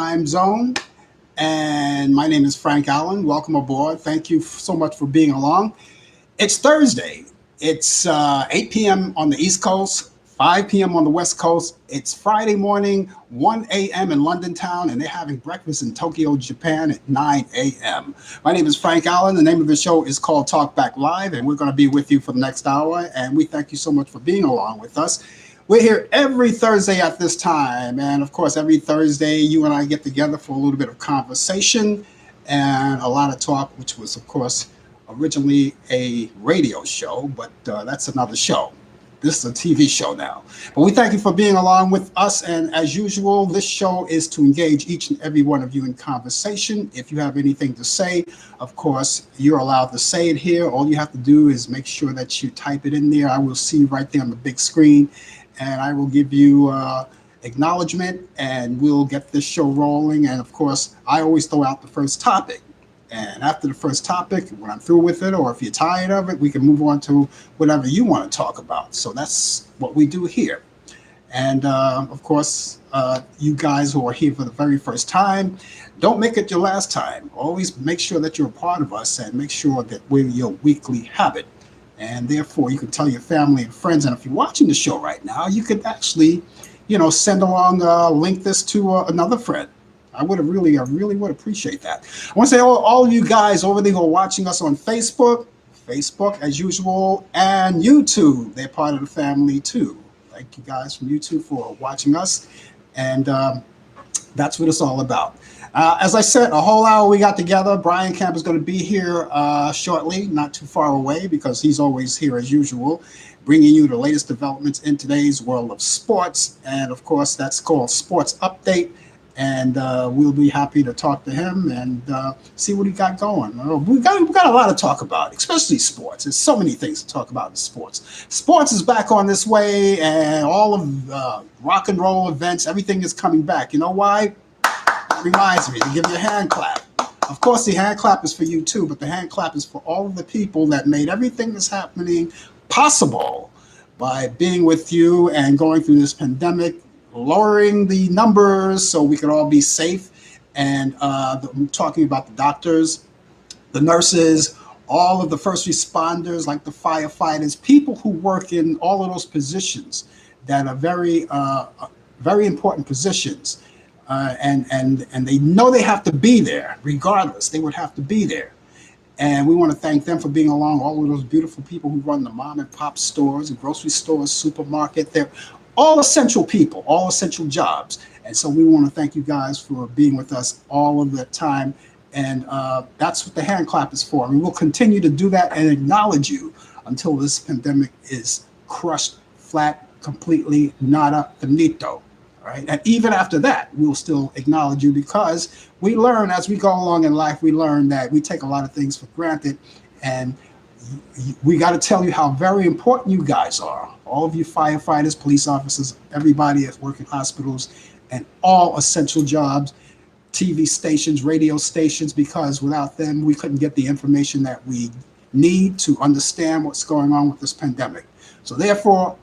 time zone. And my name is Frank Allan. Welcome aboard. Thank you so much for being along. It's Thursday. It's 8 p.m. on the East Coast, 5 p.m. on the West Coast. It's Friday morning, 1 a.m. in London town, and they're having breakfast in Tokyo, Japan at 9 a.m. My name is Frank Allan. The name of the show is called Talk Back Live, and we're going to be with you for the next hour. And we thank you so much for being along with us. We're here every Thursday at this time. And of course, every Thursday, you and I get together for a little bit of conversation and a lot of talk, which was, of course, originally a radio show, but that's another show. This is a TV show now. But we thank you for being along with us. And as usual, this show is to engage each and every one of you in conversation. If you have anything to say, of course, you're allowed to say it here. All you have to do is make sure that you type it in there. I will see you right there on the big screen. And I will give you acknowledgement, and we'll get this show rolling. And of course, I always throw out the first topic. And after the first topic, when I'm through with it, or if you're tired of it, we can move on to whatever you want to talk about. So that's what we do here. And of course, you guys who are here for the very first time, don't make it your last time. Always make sure that you're a part of us, and make sure that we're your weekly habit. And therefore, you can tell your family and friends. And if you're watching the show right now, you could actually, send along, link this to another friend. I really would appreciate that. I want to say all of you guys over there who are watching us on Facebook, as usual, and YouTube. They're part of the family too. Thank you guys from YouTube for watching us. And that's what it's all about. As I said, a whole hour we got together. Brian Camp is going to be here shortly, not too far away, because he's always here as usual, bringing you the latest developments in today's world of sports. And of course, that's called Sports Update. And we'll be happy to talk to him and see what he got going. We got a lot to talk about, especially sports. There's so many things to talk about in sports. Sports is back on this way, and all of rock and roll events, everything is coming back. You know why? It reminds me to give you a hand clap. Of course, the hand clap is for you too, but the hand clap is for all of the people that made everything that's happening possible by being with you and going through this pandemic, lowering the numbers so we could all be safe. And I'm talking about the doctors, the nurses, all of the first responders, like the firefighters, people who work in all of those positions that are very important positions. And they know they have to be there regardless. They would have to be there. And we want to thank them for being along. All of those beautiful people who run the mom and pop stores, the grocery stores, supermarket. They're all essential people, all essential jobs. And so we want to thank you guys for being with us all of the time. And that's what the hand clap is for. And we'll continue to do that and acknowledge you until this pandemic is crushed flat, completely, nada, finito. Right? And even after that, we'll still acknowledge you, because we learn as we go along in life, we learn that we take a lot of things for granted. And we got to tell you how very important you guys are. All of you firefighters, police officers, everybody that's working hospitals and all essential jobs, TV stations, radio stations, because without them, we couldn't get the information that we need to understand what's going on with this pandemic. So therefore,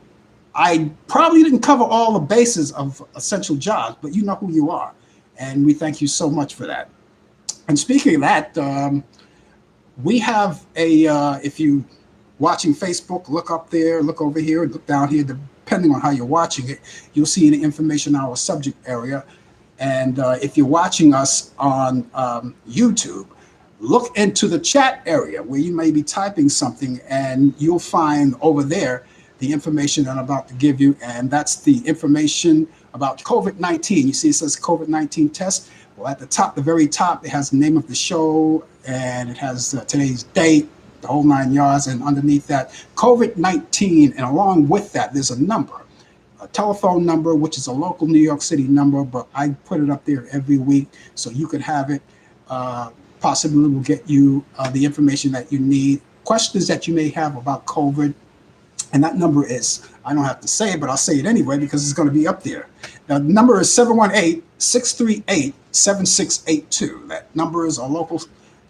I probably didn't cover all the bases of essential jobs, but you know who you are. And we thank you so much for that. And speaking of that, we have if you watching Facebook, look up there, look over here, look down here, depending on how you're watching it, you'll see the information in our subject area. And if you're watching us on YouTube, look into the chat area where you may be typing something, and you'll find over there the information I'm about to give you, and that's the information about COVID-19. You see it says COVID-19 test. Well, at the top, the very top, it has the name of the show, and it has today's date, the whole 9 yards, and underneath that, COVID-19, and along with that, there's a number, a telephone number, which is a local New York City number, but I put it up there every week so you could have it. Possibly will get you the information that you need, questions that you may have about COVID. And that number is, I don't have to say it, but I'll say it anyway because it's going to be up there. Now, the number is 718-638-7682. That number is a local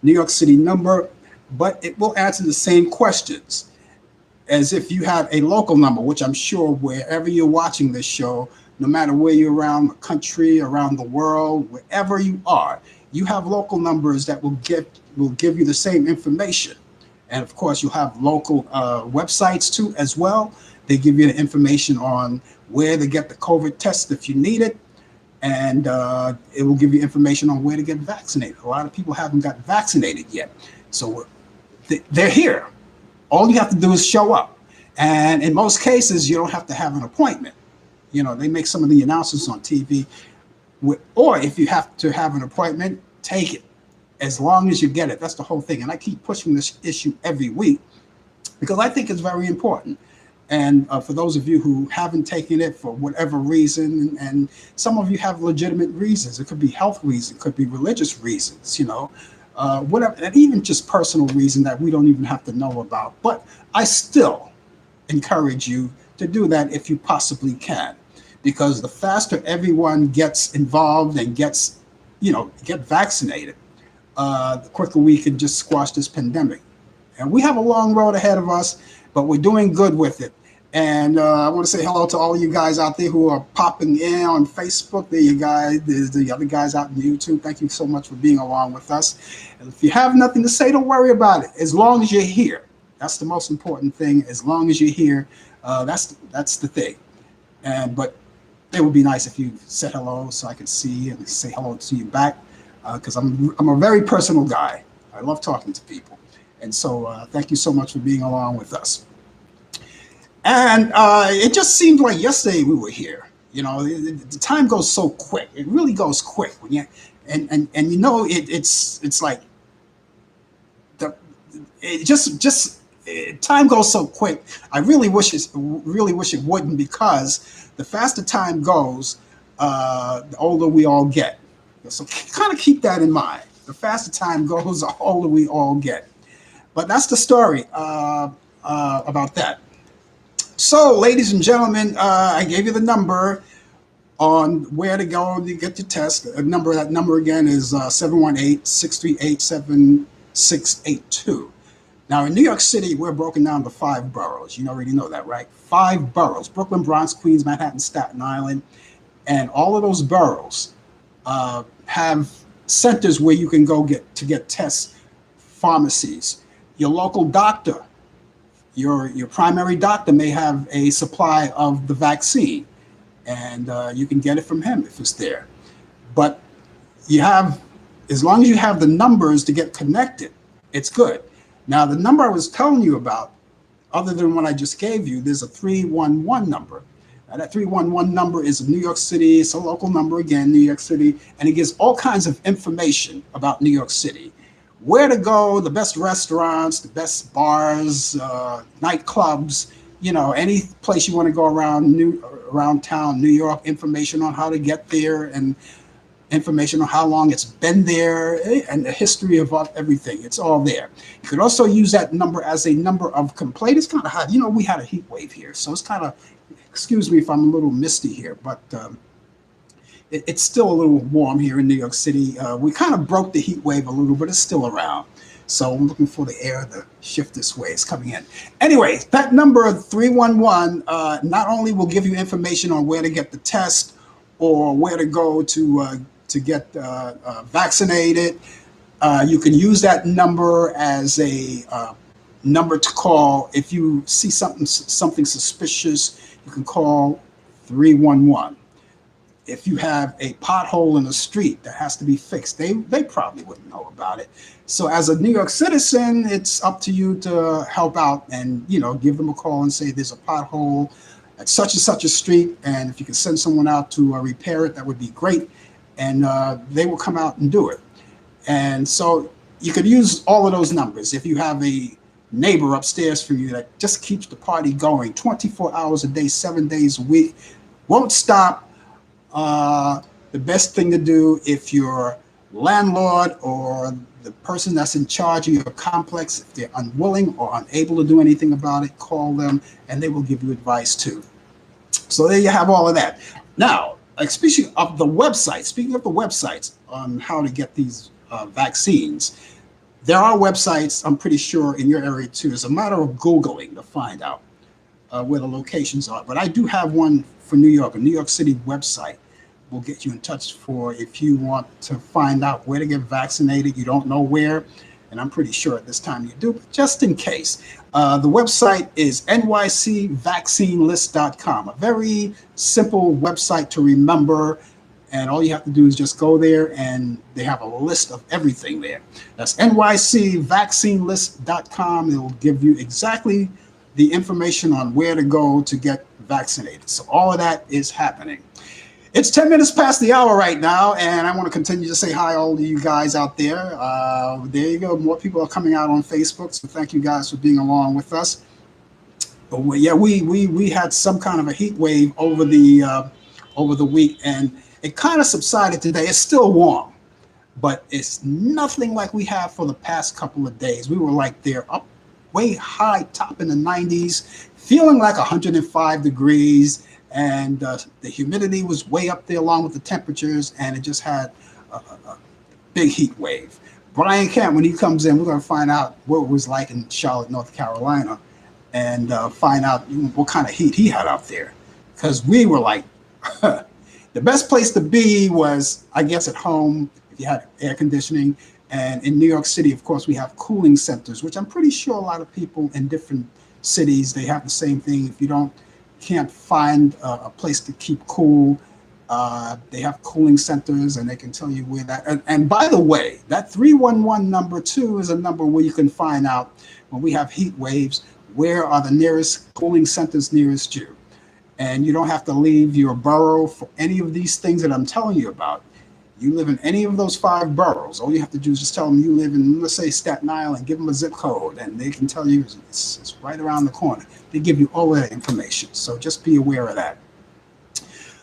New York City number, but it will answer the same questions as if you have a local number, which I'm sure wherever you're watching this show, no matter where you're around the country, around the world, wherever you are, you have local numbers that will give you the same information. And of course, you'll have local websites too as well. They give you the information on where to get the COVID test if you need it, and it will give you information on where to get vaccinated. A lot of people haven't got vaccinated yet, so they're here. All you have to do is show up, and in most cases, you don't have to have an appointment. They make some of the announcements on TV, or if you have to have an appointment, take it. As long as you get it, that's the whole thing. And I keep pushing this issue every week because I think it's very important. And for those of you who haven't taken it for whatever reason, and some of you have legitimate reasons, it could be health reasons, it could be religious reasons, whatever, and even just personal reason that we don't even have to know about. But I still encourage you to do that if you possibly can, because the faster everyone gets involved and get vaccinated, the quicker we can just squash this pandemic. And we have a long road ahead of us, but we're doing good with it. And I want to say hello to all of you guys out there who are popping in on Facebook. There you guys, there's the other guys out on YouTube. Thank you so much for being along with us. And if you have nothing to say, don't worry about it. As long as you're here, that's the most important thing. As long as you're here, that's the thing. But it would be nice if you said hello so I could see and say hello to you back, because I'm a very personal guy. I love talking to people. And so thank you so much for being along with us. And it just seemed like yesterday we were here. The time goes so quick. It really goes quick when it's like time goes so quick. I really wish it wouldn't, because the faster time goes, the older we all get. So kind of keep that in mind. The faster time goes, the older we all get. But that's the story about that. So, ladies and gentlemen, I gave you the number on where to go to get your test. That number again is 718-638-7682. Now, in New York City, we're broken down to 5 boroughs. You already know that, right? 5 boroughs: Brooklyn, Bronx, Queens, Manhattan, Staten Island. And all of those boroughs have centers where you can go get tests, pharmacies. Your local doctor, your primary doctor may have a supply of the vaccine, and you can get it from him if it's there. But as long as you have the numbers to get connected, it's good. Now, the number I was telling you about, other than what I just gave you, there's a 311 number. Now, that 311 number is in New York City. It's a local number, again, New York City, and it gives all kinds of information about New York City. Where to go, the best restaurants, the best bars, nightclubs, any place you want to go around town, New York, information on how to get there, and information on how long it's been there, and the history of everything. It's all there. You could also use that number as a number of complaint. It's kind of hot. We had a heat wave here, so it's kind of, excuse me if I'm a little misty here, but it's still a little warm here in New York City. We kind of broke the heat wave a little, but it's still around. So I'm looking for the air to shift this way. It's coming in. Anyway, that number 311 not only will give you information on where to get the test or where to go to get vaccinated. You can use that number as a number to call if you see something suspicious. You can call 311. If you have a pothole in the street that has to be fixed, they probably wouldn't know about it. So as a New York citizen, it's up to you to help out and, give them a call and say there's a pothole at such and such a street, and if you can send someone out to repair it, that would be great. And they will come out and do it. And so you could use all of those numbers. If you have a neighbor upstairs from you that just keeps the party going 24 hours a day, 7 days a week, won't stop. The best thing to do, if your landlord or the person that's in charge of your complex, if they're unwilling or unable to do anything about it, call them and they will give you advice too. So there you have all of that. Now, speaking of the websites on how to get these vaccines, there are websites, I'm pretty sure, in your area too. It's a matter of Googling to find out. where the locations are. But I do have one for New York, a New York City website. We'll get you in touch for if you want to find out where to get vaccinated. You don't know where, and I'm pretty sure at this time you do, but just in case. The website is nycvaccinelist.com, a very simple website to remember. And all you have to do is just go there, and they have a list of everything there. That's nycvaccinelist.com. It will give you exactly the information on where to go to get vaccinated. So all of that is happening. It's 10 minutes past the hour right now, and I want to continue to say hi to all of you guys out there. There you go. More people are coming out on Facebook, so thank you guys for being along with us. But yeah, we had some kind of a heat wave over the week, and it kind of subsided today. It's still warm, but it's nothing like we have for the past couple of days. We were like there up way high, top in the 90s, feeling like 105 degrees, and the humidity was way up there along with the temperatures, and it just had a big heat wave. Brian Kemp, when he comes in, we're going to find out what it was like in Charlotte, North Carolina, and find out what kind of heat he had out there, because we were like, the best place to be was, I guess, at home if you had air conditioning. And in New York City, of course, we have cooling centers, which I'm pretty sure a lot of people in different cities, they have the same thing. If you can't find a place to keep cool, they have cooling centers, and they can tell you where that. And by the way, that 311 number too is a number where you can find out when we have heat waves, where are the nearest cooling centers nearest you. And you don't have to leave your borough for any of these things that I'm telling you about. You live in any of those 5 boroughs. All you have to do is just tell them you live in, let's say, Staten Island, give them a zip code, and they can tell you it's right around the corner. They give you all that information. So just be aware of that.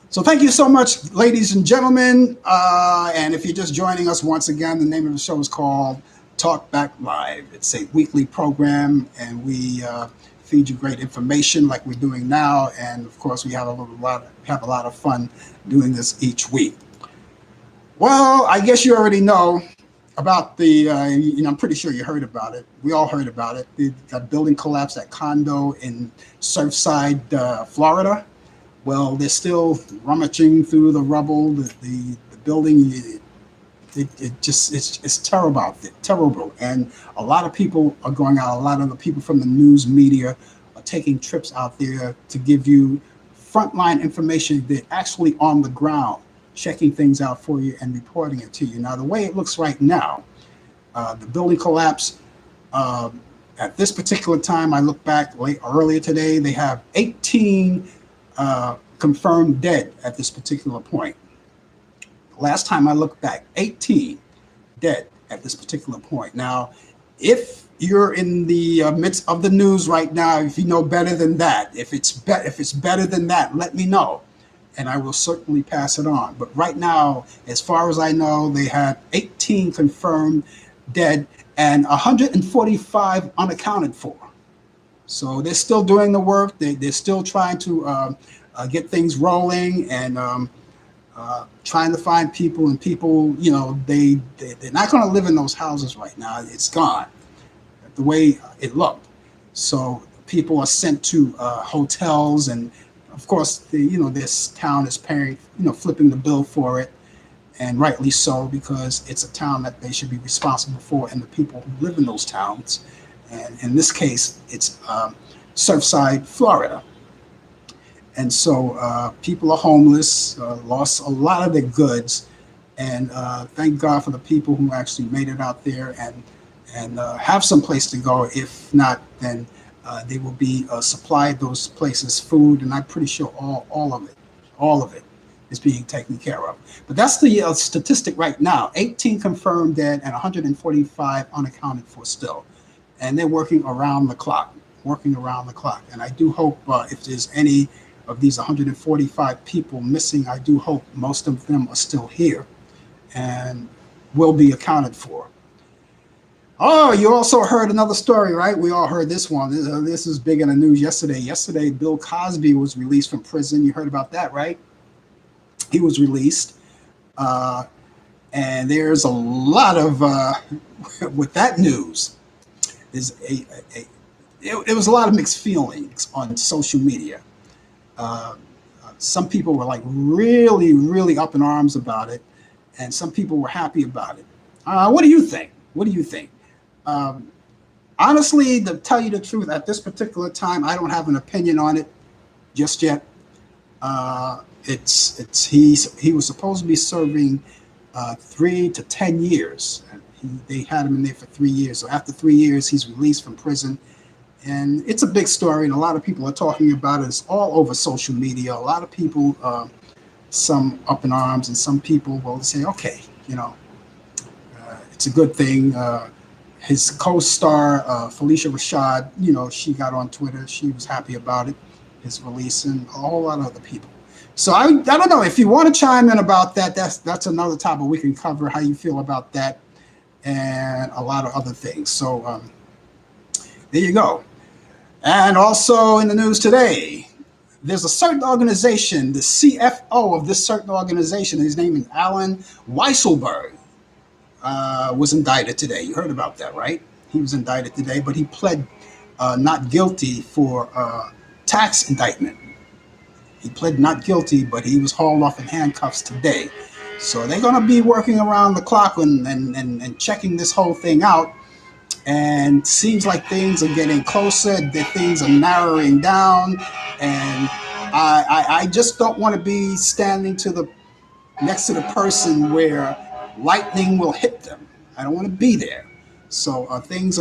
So thank you so much, ladies and gentlemen. And if you're just joining us once again, the name of the show is called Talk Back Live. It's a weekly program, and we feed you great information like we're doing now, and of course we have a lot of fun doing this each week. Well, I guess you already know about the I'm pretty sure you heard about it. We all heard about it. The building collapse, that condo in Surfside, Florida. Well, they're still rummaging through the rubble. The building, it's terrible out there, terrible. And a lot of people are going out. A lot of the people from the news media are taking trips out there to give you frontline information. They're actually on the ground, checking things out for you and reporting it to you. Now, the way it looks right now, the building collapse, at this particular time, I look back earlier today, they have 18 confirmed dead at this particular point. Last time I looked back, 18 dead at this particular point. Now, if you're in the midst of the news right now, if you know better than that, if it's better than that, let me know, and I will certainly pass it on. But right now, as far as I know, they had 18 confirmed dead and 145 unaccounted for. So they're still doing the work. They're still trying to get things rolling, and trying to find people. And people, they're not going to live in those houses right now. It's gone the way it looked. So people are sent to hotels, and of course, this town is paying, flipping the bill for it, and rightly so, because it's a town that they should be responsible for, and the people who live in those towns. And in this case, it's Surfside, Florida. And so people are homeless, lost a lot of their goods, and thank God for the people who actually made it out there and have some place to go. If not, then they will be supplied those places food, and I'm pretty sure all of it is being taken care of. But that's the statistic right now: 18 confirmed dead and 145 unaccounted for still, and they're working around the clock. And I do hope if there's any of these 145 people missing, I do hope most of them are still here and will be accounted for. Oh, you also heard another story, right? We all heard this one. This is big in the news yesterday. Yesterday, Bill Cosby was released from prison. You heard about that, right? He was released. And there's a lot of, with that news, is it was a lot of mixed feelings on social media. Uh, some people were like really, really up in arms about it, and some people were happy about it. What do you think? What do you think? Um, Honestly, to tell you the truth, at this particular time, I don't have an opinion on it just yet. He was supposed to be serving 3 to 10 years. They had him in there for 3 years. So after 3 years, he's released from prison, and it's a big story, and a lot of people are talking about it. It's all over social media. A lot of people, some up in arms, and some people will say, "Okay, you know, it's a good thing." His co-star Felicia Rashad, she got on Twitter. She was happy about it, his release, and a whole lot of other people. So I don't know if you want to chime in about that. That's another topic we can cover. How you feel about that, and a lot of other things. So there you go. And also in the news today, there's a certain organization, the CFO of this certain organization, his name is Allan Weisselberg, was indicted today. You heard about that, right? He was indicted today, but he pled not guilty for tax indictment. He pled not guilty, but he was hauled off in handcuffs today. So they're going to be working around the clock and checking this whole thing out. And seems like things are getting closer, that things are narrowing down. And I just don't want to be standing next to the person where lightning will hit them. I don't want to be there. So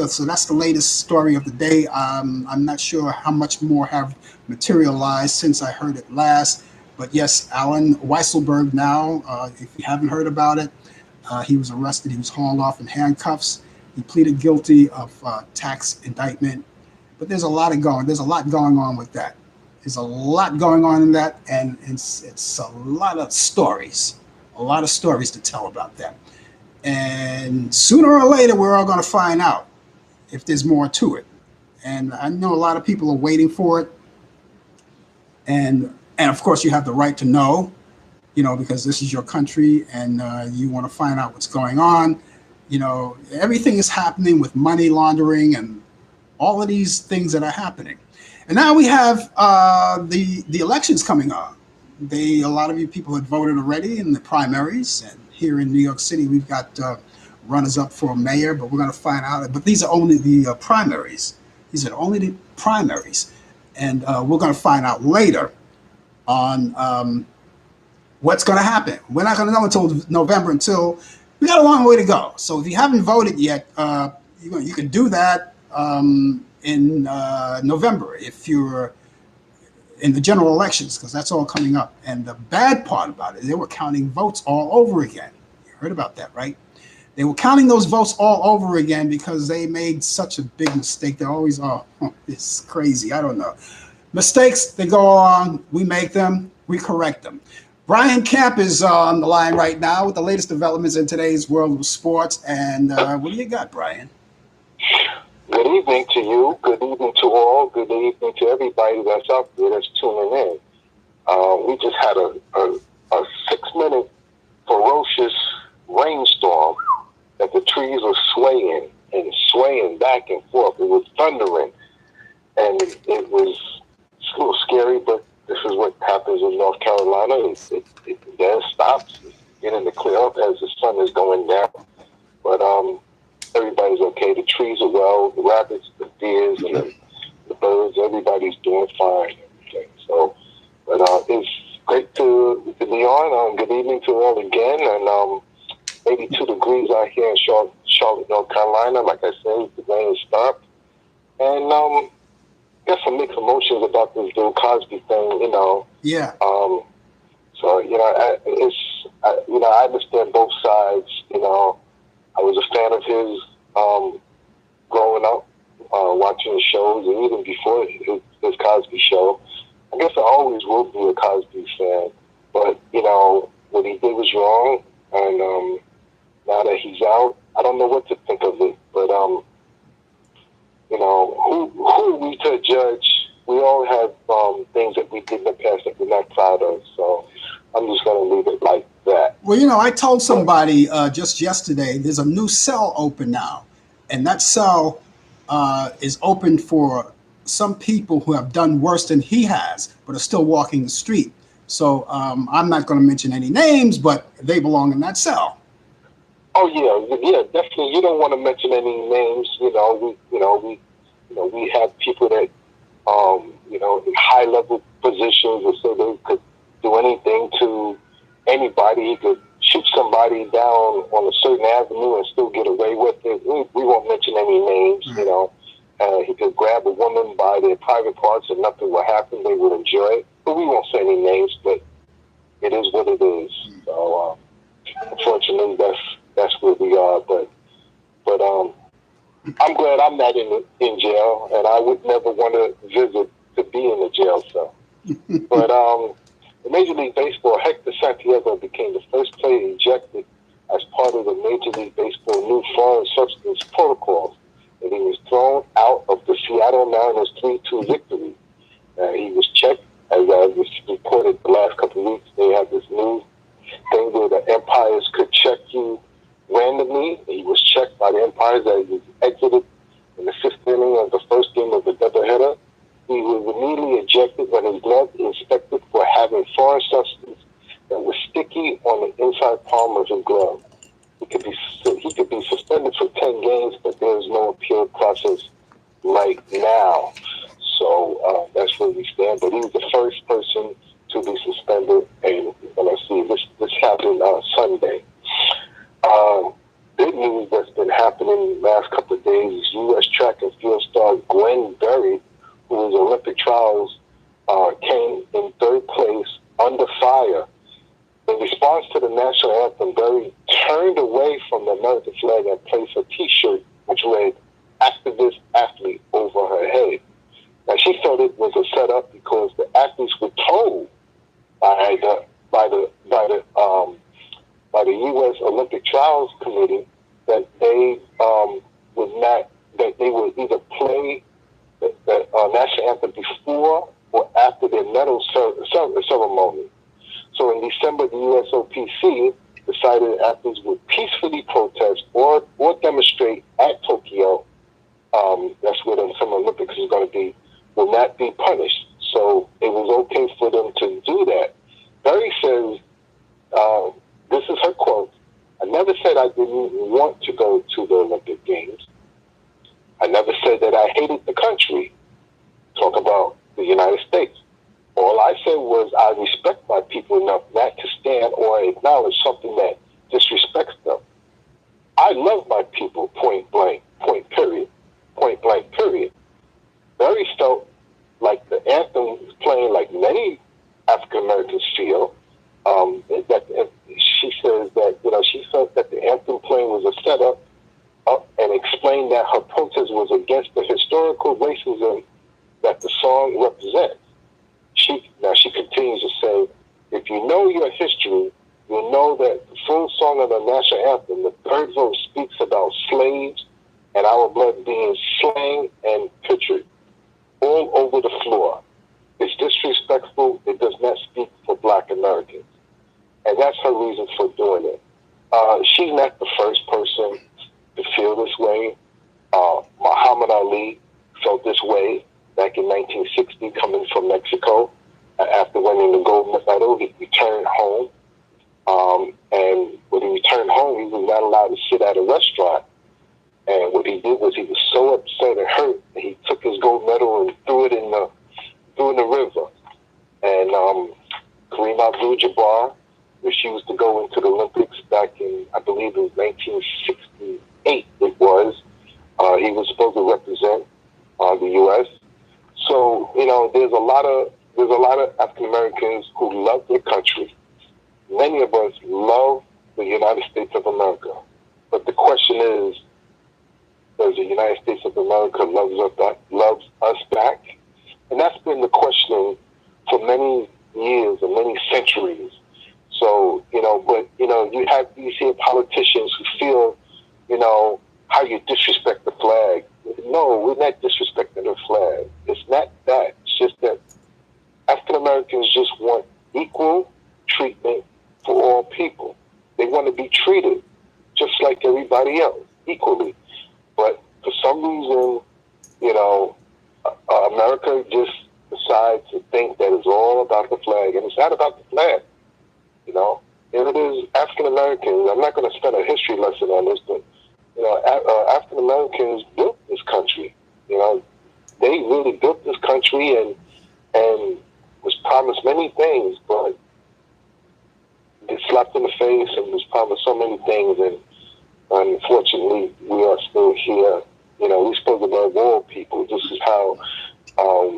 so that's the latest story of the day. I'm not sure how much more have materialized since I heard it last. But yes, Allan Weisselberg now, if you haven't heard about it, he was arrested. He was hauled off in handcuffs. He pleaded guilty of tax indictment. But there's a lot going on with that. There's a lot going on in that, and it's a lot of stories to tell about that. And sooner or later, we're all going to find out if there's more to it. And I know a lot of people are waiting for it. And of course, you have the right to know, because this is your country, and you want to find out what's going on. Everything is happening with money laundering and all of these things that are happening. And now we have the elections coming up. A lot of you people had voted already in the primaries, and here in New York City, we've got runners up for mayor, but we're going to find out. But these are only the primaries. These are only the primaries, and we're going to find out later on what's going to happen. We're not going to know until November. Until we got a long way to go. So if you haven't voted yet, you can do that in November if you're in the general elections, because that's all coming up. And the bad part about it, they were counting votes all over again. You heard about that, right? They were counting those votes all over again because they made such a big mistake. They always are. It's crazy. I don't know. Mistakes, they go on. We make them. We correct them. Brian Camp is on the line right now with the latest developments in today's world of sports. And what do you got, Brian? Good evening to you. Good evening to all. Good evening to everybody that's out there that's tuning in. We just had a 6-minute ferocious rainstorm that the trees were swaying back and forth. It was thundering, and it was a little scary, but this is what happens in North Carolina. It then stops, it's getting to clear up as the sun is going down. But everybody's okay. The trees are well. The rabbits, the deers, and the birds, everybody's doing fine. Okay. So, but it's great to be on. Good evening to all again. And 82 degrees out here in Charlotte, North Carolina. Like I said, the rain stopped. And got some mixed emotions about this Bill Cosby thing, Yeah. So, I understand both sides. I was a fan of his growing up, watching the shows, and even before his Cosby show. I guess I always will be a Cosby fan, but, what he did was wrong, and now that he's out, I don't know what to think of it, but, who are we to judge? We all have things that we did in the past that we're not proud of, so I'm just going to leave it like that. Well, I told somebody just yesterday, there's a new cell open now, and that cell is open for some people who have done worse than he has, but are still walking the street. So I'm not going to mention any names, but they belong in that cell. Oh yeah, definitely. You don't want to mention any names. We have people that in high level positions, or so they could do anything to anybody. He could shoot somebody down on a certain avenue and still get away with it. We won't mention any names. He could grab a woman by their private parts and nothing will happen. They would enjoy it, but we won't say any names. But it is what it is. So unfortunately, that's where we are. But I'm glad I'm not in jail, and I would never want to visit to be in a jail cell. But in Major League Baseball, Hector Santiago became the first player ejected as part of the Major League Baseball new foreign substance protocols, and he was thrown out of the Seattle Mariners 3-2 victory. He was checked, as I was reported the last couple of weeks. They have this new thing where the umpires could check you randomly. He was checked by the umpires as he exited in the fifth inning of the first game of the doubleheader. He was immediately ejected when his glove inspected for having foreign substance that was sticky on the inside palm of his glove. He could be suspended for 10 games, but there is no appeal process right now. So that's where we stand. But he was the first person to be suspended, and let's see, this happened Sunday. Big news that's been happening the last couple of days is U.S. track and field star Gwen Berry, who was Olympic trials, came in third place under fire. In response to the national anthem, Berry turned away from the American flag and placed a T-shirt which read "Activist Athlete" over her head. Now she felt it was a setup because the athletes were told by the U.S. Olympic Trials Committee that they would either play the national anthem before or after their medal ceremony. So in December, the USOPC decided athletes would peacefully protest or demonstrate at Tokyo. That's where the Summer Olympics is going to be. Will not be punished. So it was okay for them to do that. Berry says, this is her quote, "I never said I didn't want to go to the Olympic Games. I never said that I hated the country." Talk about the United States. "All I said was I respect my people enough not to stand or acknowledge something that disrespects them. I love my people, point blank, point blank, period." Berry felt like the anthem was playing like many African Americans feel. That she says that she felt that the anthem playing was a setup, and explained that her protest was against the historical racism that the song represents. She continues to say, "If you know your history, you'll know that the full song of the national anthem, the third verse, speaks about slaves and our blood being slain and pictured all over the floor. It's disrespectful. It does not speak for Black Americans." And that's her reason for doing it. She's not the first person to feel this way. Muhammad Ali felt this way back in 1960, coming from Mexico. After winning the gold medal, he returned home. And when he returned home, he was not allowed to sit at a restaurant. And what he did was he was so upset and hurt that he took his gold medal and threw it in the river. And Kareem Abdul-Jabbar refused to go into the Olympics back in, I believe it was 1968. It was. He was supposed to represent the U.S. So there's a lot of African Americans who love their country. Many of us love the United States of America, but the question is, does the United States of America loves us back? And that's been the question for many years and many centuries. So, you see politicians who feel, how you disrespect the flag. No, we're not disrespecting the flag. It's not that. It's just that African Americans just want equal treatment for all people. They want to be treated just like everybody else, equally. But for some reason, America just decides to think that it's all about the flag, and it's not about the flag. You know, and it is African Americans. I'm not going to spend a history lesson on this, but African Americans built this country. You know, they really built this country and was promised many things, but get slapped in the face and was promised so many things, and unfortunately, we are still here. You know, we're supposed to love all people. This is how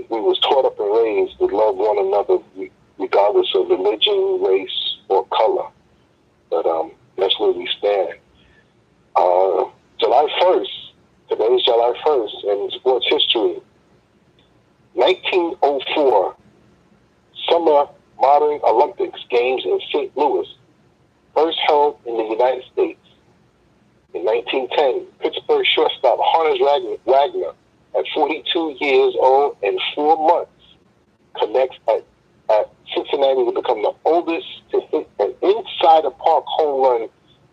we was taught up and raised to love one another, regardless of religion, race, or color. But that's where we stand. July 1st, today is July 1st, in sports history. 1904, Summer Modern Olympics Games in St. Louis, first held in the United States. In 1910, Pittsburgh shortstop Honus Wagner, at 42 years old and 4 months, connects at Cincinnati to become the oldest to hit an inside the park home run,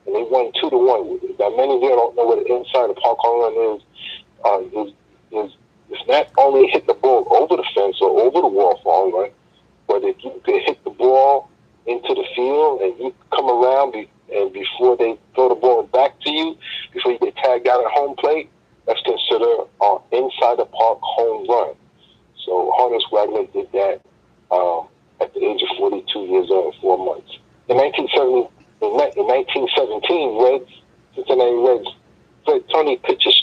and they won 2-1. Now, many of you don't know what an inside the park home run is. It's not only hit the ball over the fence or over the wall for home run, but if you could hit the ball into the field and you come around and before they throw the ball back to you, before you get tagged out at home plate, that's considered an inside the park home run. So Honus Wagner did that at the age of 42 years old, 4 months. In 1917, Cincinnati Reds, Fred Tony pitches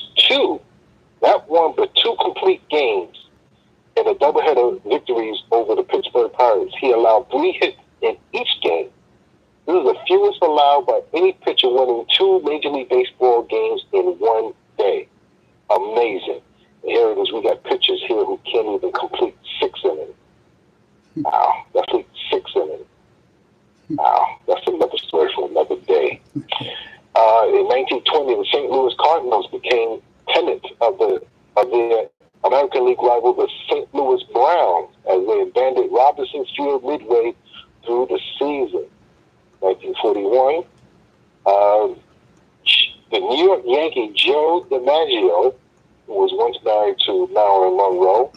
not one but two complete games in a doubleheader victories over the Pittsburgh Pirates. He allowed 3 hits in each game. This is the fewest allowed by any pitcher winning 2 Major League Baseball games in one day. Amazing. And here it is. We got pitchers here who can't even complete 6 innings. Wow, that's like 6 innings. Wow, that's another story for another day. In 1920, the St. Louis Cardinals became tenants of their American League rival, the St. Louis Browns, as they abandoned Robinson Field midway through the season. 1941, the New York Yankee Joe DiMaggio, who was once married to Marilyn Monroe,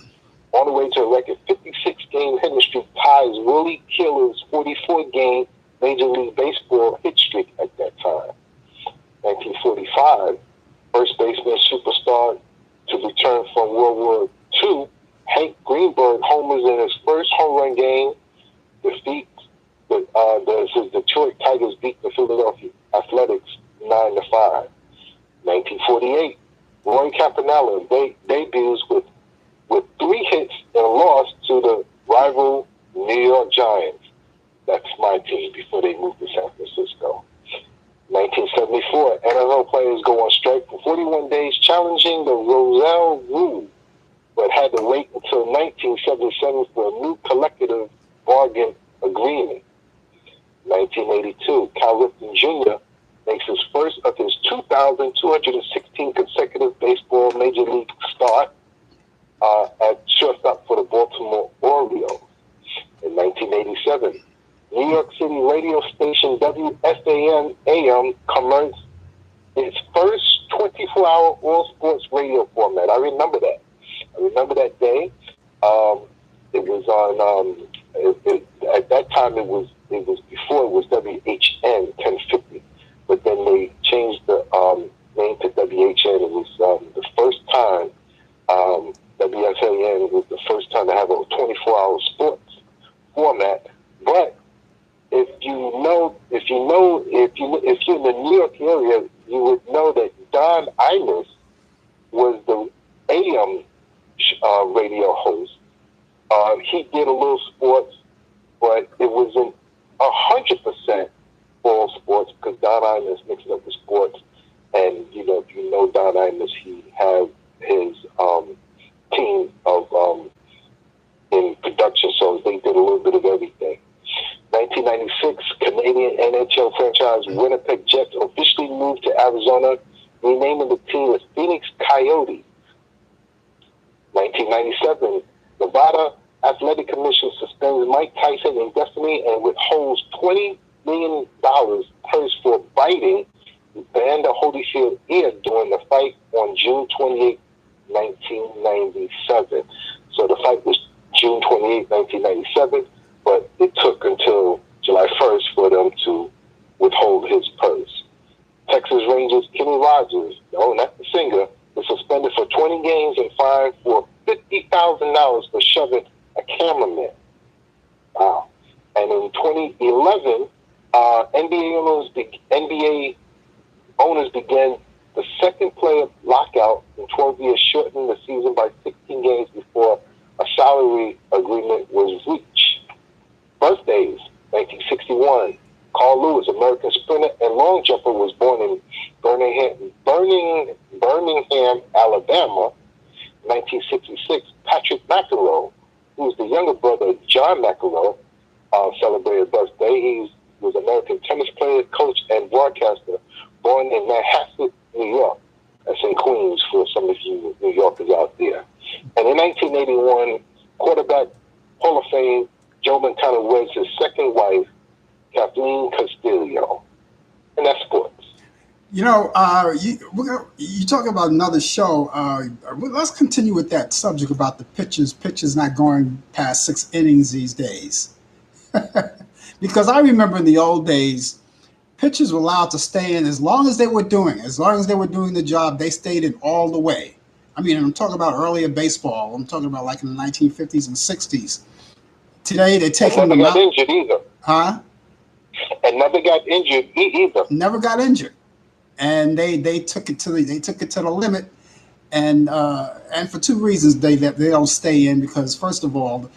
on the way to a record 56-game hitting streak, ties Willie Keeler's 44-game Major League Baseball hit streak at that time. 1945, first baseman superstar to return from World War II, Hank Greenberg homers in his first home run game. The Detroit Tigers beat the Philadelphia Athletics 9-5. 1948, Roy Campanella debuts with 3 hits and a loss to the rival New York Giants. That's my team before they moved to San Francisco. 1974, NFL players go on strike for 41 days, challenging the Roselle Rule, but had to wait until 1977 for a new collective bargain agreement. 1982, Cal Ripken Jr. makes his first of his 2,216 consecutive baseball major league start at shortstop for the Baltimore Orioles. In 1987, New York City radio station WFAN-AM commenced its first 24-hour all-sports radio format. I remember that. I remember that day. It was on, at that time it was before it was WHN 1050, but then they changed the name to WHN. It was the first time, WFAN was the first time to have a 24-hour sports format. But if you're in the New York area, you would know that Don Imus was the AM radio host. He did a little sports, but it wasn't 100% all sports because Don Imus mixed up with sports. And if you know Don Imus, he had his team of in production, so they did a little bit of everything. 1996, Canadian NHL franchise Winnipeg Jets officially moved to Arizona, renaming the team as Phoenix Coyotes. 1997, Nevada Athletic Commission suspends Mike Tyson indefinitely and withholds $20 million purse for biting Evander Holyfield ear during the fight on June 28, 1997. So the fight was June 28, 1997, but it took until July 1st for them to withhold his purse. Texas Rangers Kenny Rogers, no, not the singer, was suspended for 20 games and fined for $50,000 for shoving a cameraman. Wow. And in 2011, NBA owners began the second player lockout in 12 years, shortening the season by 16 games before a salary agreement was reached. Birthdays, 1961. Carl Lewis, American sprinter and long jumper, was born in Birmingham, Alabama. 1966. Patrick McEnroe, who was the younger brother of John McEnroe, celebrated birthday. He was an American tennis player, coach, and broadcaster, born in Manhasset, New York. That's in Queens for some of you New Yorkers out there. And in 1981, quarterback Hall of Fame Joe Montana weds his second wife, Kathleen Castillo. And that's sports. You know, you talk about another show. Let's continue with that subject about the pitchers. Pitchers not going past 6 innings these days. Because I remember in the old days, pitchers were allowed to stay in as long as they were doing the job. They stayed in all the way. I mean, I'm talking about earlier baseball. I'm talking about like in the 1950s and 60s. Today they're taking them out. Never got injured either. Huh? And never got injured either. Never got injured. And they took it to the limit, and for 2 reasons they don't stay in, because first of all, the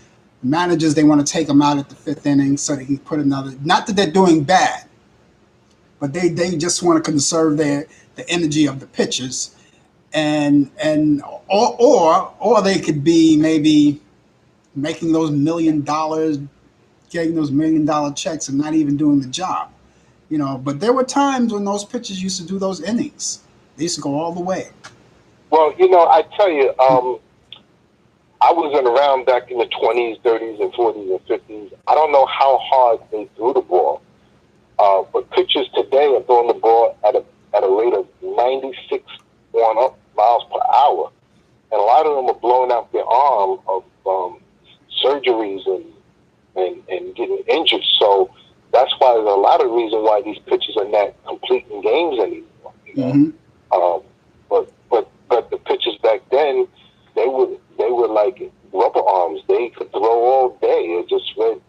managers, they want to take them out at the 5th inning so they can put another. Not that they're doing bad, but they just want to conserve the energy of the pitchers, or they could be maybe making those $1 million, getting those $1 million checks and not even doing the job. You know, but there were times when those pitchers used to do those innings. They used to go all the way. Well, I tell you, I wasn't around back in the 20s, 30s, and 40s and 50s. I don't know how hard they threw the ball, but pitchers today are throwing the ball at a rate of 96 miles per hour, and a lot of them are blowing out their arm of surgeries and getting injured. So that's why there's a lot of reason why these pitchers are not completing games anymore. Mm-hmm. But the pitchers back then, they were like rubber arms. They could throw all day. I just read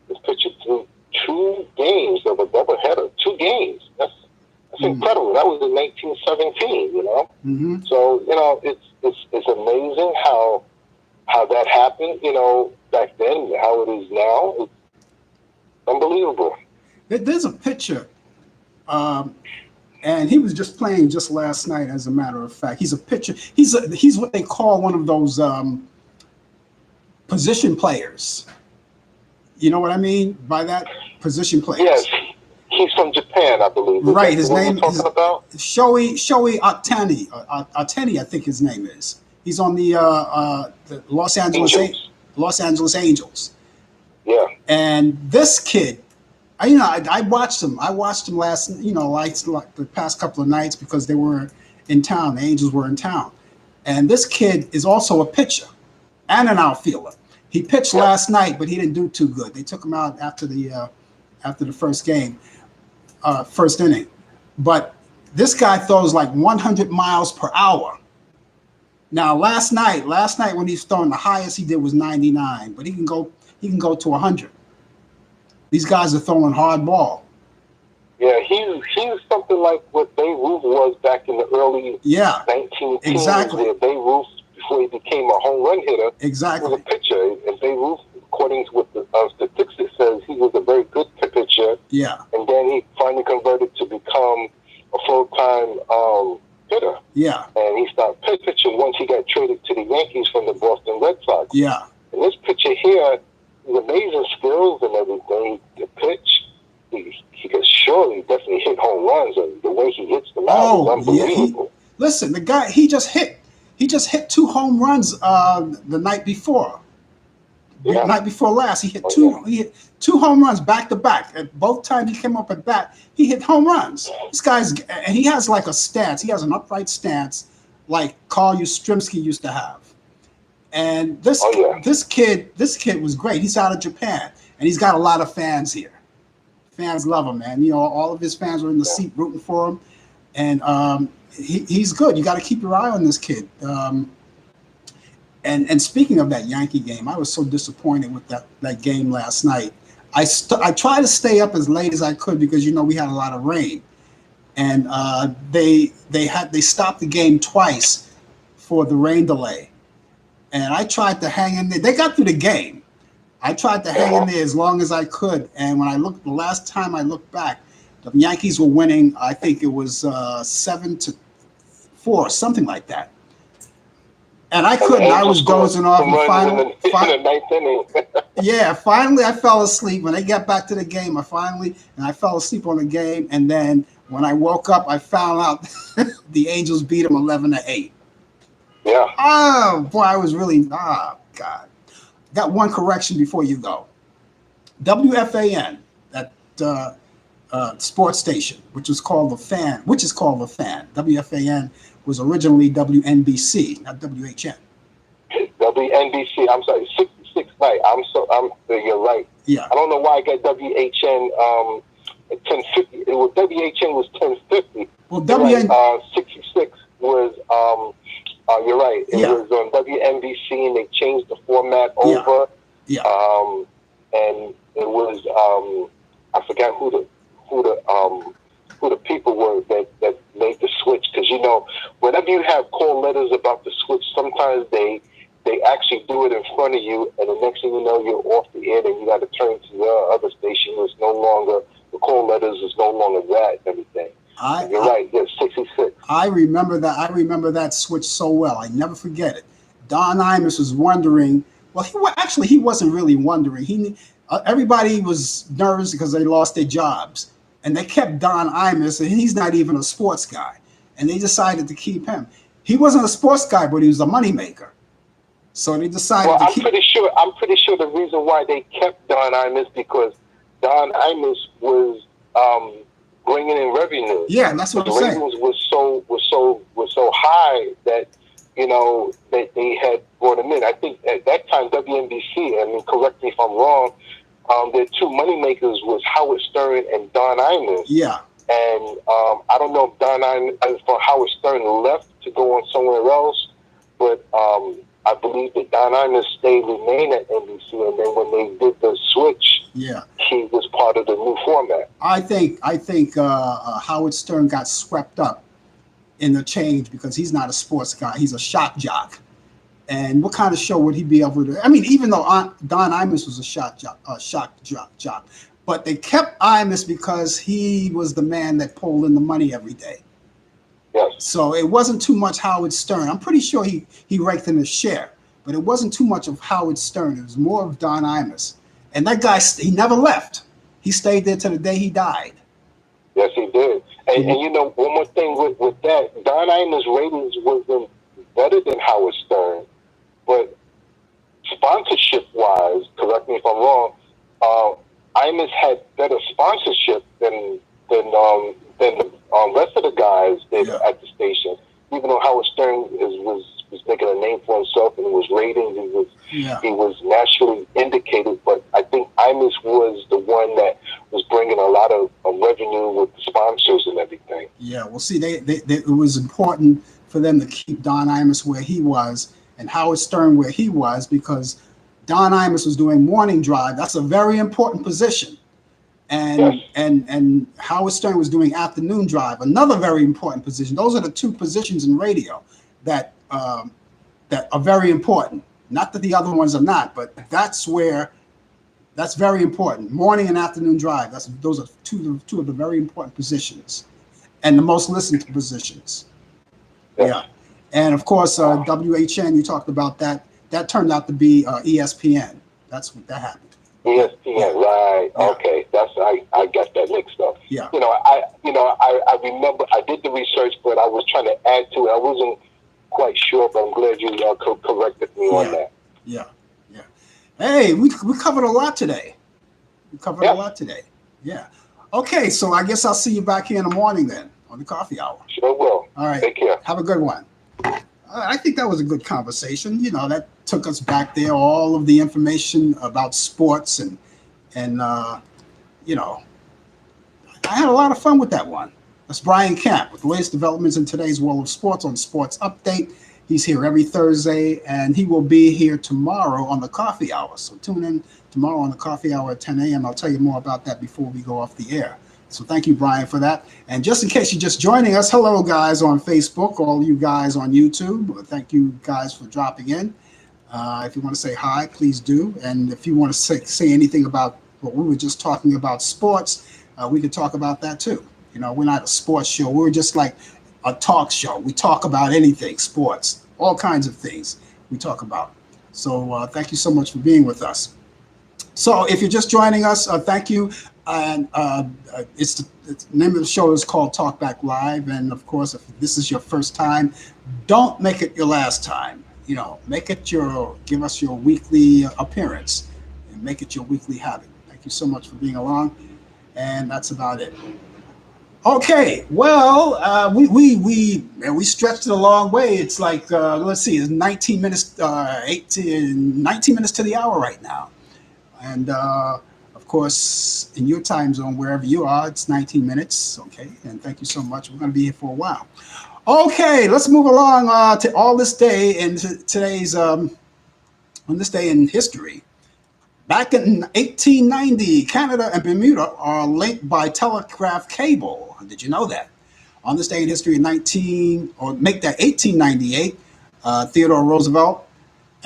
this pitcher threw 2 games of a doubleheader. 2 games. That's incredible. That was in 1917. Mm-hmm. So it's amazing how that happened. Back then, how it is now. It's unbelievable. There's a pitcher, and he was just playing just last night. As a matter of fact, he's a pitcher. He's what they call one of those position players. You know what I mean by that? Position players. Yes, he's from Japan, I believe. Right. His name is Shohei Ohtani. Ohtani, I think his name is. He's on the Los Angeles Angels. Yeah. And this kid, I watched him. I watched him last, like the past couple of nights, because they were in town. The Angels were in town. And this kid is also a pitcher and an outfielder. He pitched last night, but he didn't do too good. They took him out after the first game, first inning. But this guy throws like 100 miles per hour. Now, last night when he's throwing, the highest he did was 99, but he can go to 100. These guys are throwing hard ball. Yeah, he's something like what Babe Ruth was back in the early 19 teens. Exactly. Where Babe Ruth, before he became a home run hitter, exactly, was a pitcher. And Babe Ruth, according to what the statistics says, he was a very good pitcher. Yeah. And then he finally converted to become a full-time hitter. Yeah. And he started pitching once he got traded to the Yankees from the Boston Red Sox. Yeah. And this pitcher here, he's amazing skills and everything. The pitch, he could surely definitely hit home runs, and the way he hits them out is unbelievable. Listen, the guy, he just hit 2 home runs the night before. The night before last, he hit two home runs back to back. And both times he came up at bat, he hit home runs. This guy's, and he has like a stance. He has an upright stance, like Carl Yastrzemski used to have. And this Oh yeah. this kid was great. He's out of Japan, and he's got a lot of fans here. Fans love him, man. You know, all of his fans were in the Yeah. seat rooting for him, and he's good. You got to keep your eye on this kid. And speaking of that Yankee game, I was so disappointed with that game last night. I tried to stay up as late as I could because you know we had a lot of rain, and they stopped the game twice for the rain delay, and I tried to hang in there. They got through the game. I tried to hang in there as long as I could, and when I looked, the last time I looked back, the Yankees were winning. I think it was 7-4, something like that. And I couldn't. I was dozing off. And in the ninth inning. Yeah, finally I fell asleep. When they got back to the game, I fell asleep on the game. And then when I woke up, I found out the Angels beat them 11-8. Yeah. Oh boy, I was really God. Got one correction before you go. WFAN, that sports station, which is called the Fan. WFAN was originally WNBC, not WHN. WNBC. I'm sorry, 66 night. You're right. Yeah. I don't know why I got WHN 1050. WHN was 1050. Well, WN 66 was you're right. It was on WNBC, and they changed the format over. Yeah. And it was I forgot who the people were that made the switch, because you know whenever you have call letters about the switch, sometimes they actually do it in front of you, and the next thing you know you're off the air and you got to turn to the other station. It's no longer the call letters is no longer that and everything. You're right. Yeah, 66. I remember that switch so well. I never forget it. Don Imus was wondering. Well, he wasn't really wondering. Everybody was nervous because they lost their jobs, and they kept Don Imus, and he's not even a sports guy, and they decided to keep him. He wasn't a sports guy, but he was a moneymaker. So they decided to keep. I'm pretty sure the reason why they kept Don Imus because Don Imus was bringing in revenue. Yeah, that's what I'm saying. The ratings was so high that you know that they had brought him in. I think at that time WNBC. I mean, correct me if I'm wrong. Their two moneymakers was Howard Stern and Don Imus. Yeah. And I don't know if Don Imus for Howard Stern left to go on somewhere else, but I believe that Don Imus remained at NBC, and then when they did the switch, he was part of the new format. I think Howard Stern got swept up in the change because he's not a sports guy; he's a shock jock. And what kind of show would he be able to? I mean, even though Don Imus was a shock jock, but they kept Imus because he was the man that pulled in the money every day. Yes. So it wasn't too much Howard Stern. I'm pretty sure he raked in his share, but it wasn't too much of Howard Stern. It was more of Don Imus. And that guy, he never left. He stayed there till the day he died. Yes, he did. And you know, one more thing with that, Don Imus' ratings wasn't better than Howard Stern, but sponsorship-wise, correct me if I'm wrong, Imus had better sponsorship than the rest of the guys did at the station. Even though Howard Stern was making a name for himself and it was ratings, he was nationally indicated. But I think Imus was the one that was bringing a lot of revenue with the sponsors and everything. Yeah, well, see, it was important for them to keep Don Imus where he was and Howard Stern where he was, because Don Imus was doing morning drive. That's a very important position. And Howard Stern was doing afternoon drive, another very important position. Those are the two positions in radio that are very important. Not that the other ones are not, but that's very important. Morning and afternoon drive. Those are two of the very important positions, and the most listened to positions. Yeah. And of course, WHN. You talked about that. That turned out to be ESPN. That's what that happened. ESPN, right? Yeah. Okay, I got that mixed up. Yeah. I remember I did the research, but I was trying to add to it. I wasn't quite sure, but I'm glad you corrected me on that. Yeah. Hey, we covered a lot today. Yeah. Okay, so I guess I'll see you back here in the morning then on the coffee hour. Sure will. All right. Take care. Have a good one. I think that was a good conversation. That took us back there, all of the information about sports and you know, I had a lot of fun with that one. That's Brian Camp with the latest developments in today's world of sports on Sports Update. He's here every Thursday, and he will be here tomorrow on the coffee hour. So tune in tomorrow on the coffee hour at 10 a.m. I'll tell you more about that before we go off the air. So thank you, Brian, for that. And just in case you're just joining us, hello, guys on Facebook, all you guys on YouTube. Thank you, guys, for dropping in. If you want to say hi, please do. And if you want to say anything about what we were just talking about sports, we could talk about that too. We're not a sports show. We're just like a talk show. We talk about anything, sports, all kinds of things we talk about. So thank you so much for being with us. So if you're just joining us, thank you. And the name of the show is called Talk Back Live. And of course, if this is your first time, don't make it your last time. Give us your weekly appearance and make it your weekly habit. Thank you so much for being along. And that's about it. Okay, well, we stretched it a long way. It's like let's see, it's 19 minutes, 19 minutes to the hour right now, and of course, in your time zone, wherever you are, it's 19 minutes. Okay, and thank you so much. We're going to be here for a while. Okay, let's move along to all this day and today's on this day in history. Back in 1890, Canada and Bermuda are linked by telegraph cable. Did you know that? On this day in history, in 1898, Theodore Roosevelt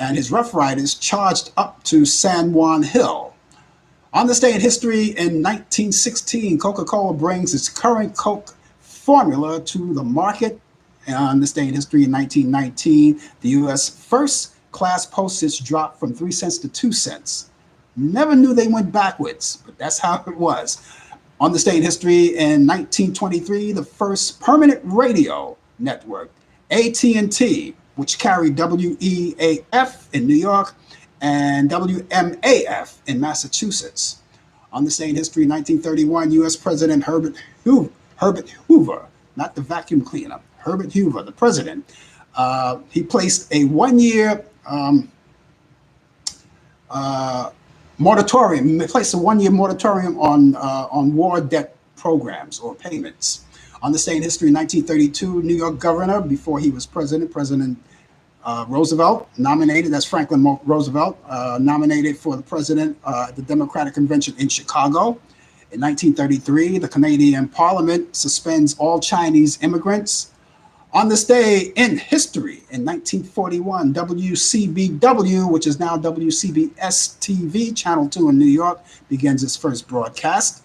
and his Rough Riders charged up to San Juan Hill. On this day in history, in 1916, Coca-Cola brings its current Coke formula to the market. And on this day in history, in 1919, the U.S. first class postage dropped from 3 cents to 2 cents. Never knew they went backwards, but that's how it was. On this day in history, in 1923, the first permanent radio network, AT&T, which carried WEAF in New York and WMAF in Massachusetts. On this day in history, 1931, U.S. President Herbert Hoover, not the vacuum cleaner, Herbert Hoover, the president, he placed a one-year moratorium. They placed a one-year moratorium on war debt programs or payments. On this day in history, 1932, New York governor, before he was president, President Roosevelt, nominated, that's Franklin Roosevelt, nominated for the president at the Democratic Convention in Chicago. In 1933, the Canadian Parliament suspends all Chinese immigrants. On this day in history, in 1941, WCBW, which is now WCBS TV, Channel 2 in New York, begins its first broadcast.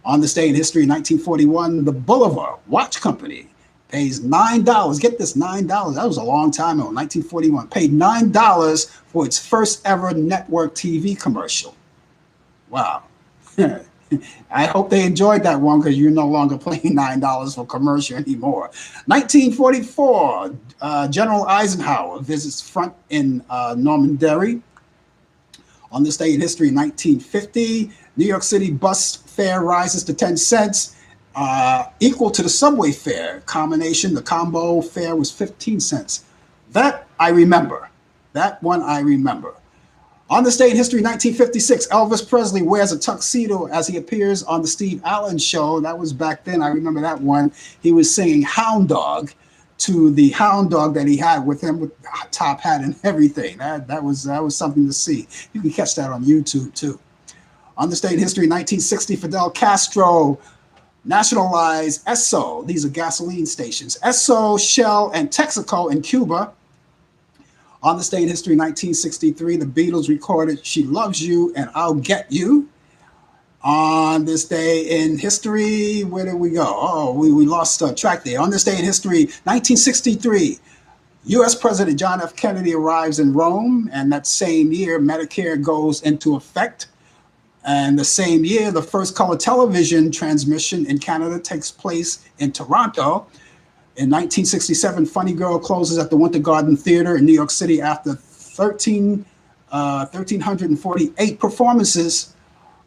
On this day in history, in 1941, the Boulevard Watch Company pays $9. Get this, $9. That was a long time ago, 1941. Paid $9 for its first ever network TV commercial. Wow. I hope they enjoyed that one because you're no longer paying $9 for commercial anymore. 1944, General Eisenhower visits front in Normandy. On this day in history, 1950, New York City bus fare rises to 10 cents, equal to the subway fare combination. The combo fare was 15 cents. That I remember. That one I remember. On this day in history, 1956, Elvis Presley wears a tuxedo as he appears on the Steve Allen show. That was back then. I remember that one. He was singing Hound Dog to the hound dog that he had with him with top hat and everything. That was something to see. You can catch that on YouTube too. On this day in history, 1960, Fidel Castro nationalized Esso. These are gasoline stations. Esso, Shell, and Texaco in Cuba. On this day in history, 1963, the Beatles recorded She Loves You and I'll Get You. On this day in history, where did we go? Oh, we lost track there. On this day in history, 1963, U.S. President John F. Kennedy arrives in Rome, and that same year, Medicare goes into effect. And the same year, the first color television transmission in Canada takes place in Toronto. In 1967, Funny Girl closes at the Winter Garden Theater in New York City after 1,348 performances.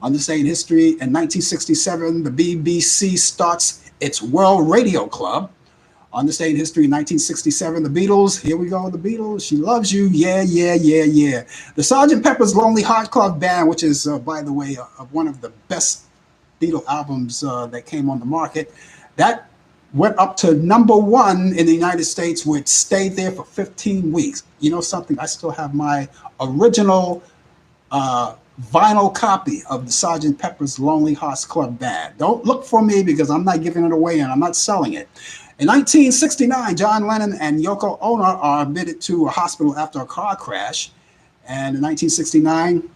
On this day in history, in 1967, the BBC starts its World Radio Club. On this day in history, 1967, the Beatles. Here we go, the Beatles. She loves you. Yeah, yeah, yeah, yeah. The Sgt. Pepper's Lonely Hearts Club Band, which is, by the way, one of the best Beatle albums that came on the market. That went up to number one in the United States, which stayed there for 15 weeks. You know something? I still have my original vinyl copy of the Sgt. Pepper's Lonely Hearts Club Band. Don't look for me because I'm not giving it away and I'm not selling it. In 1969, John Lennon and Yoko Ono are admitted to a hospital after a car crash. And in 1969,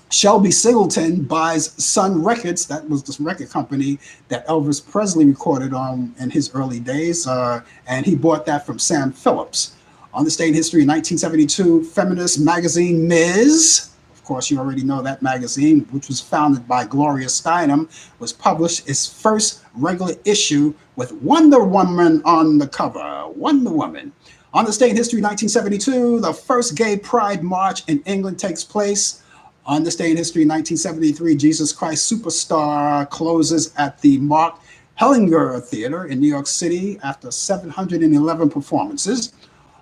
Shelby Singleton buys Sun Records. That was the record company that Elvis Presley recorded on in his early days. And he bought that from Sam Phillips. On this day in history, in 1972, feminist magazine Ms., of course, you already know that magazine, which was founded by Gloria Steinem, was published its first regular issue with Wonder Woman on the cover. Wonder Woman. On this day in history, 1972, the first gay pride march in England takes place. On this day in history, 1973, Jesus Christ Superstar closes at the Mark Hellinger Theater in New York City after 711 performances.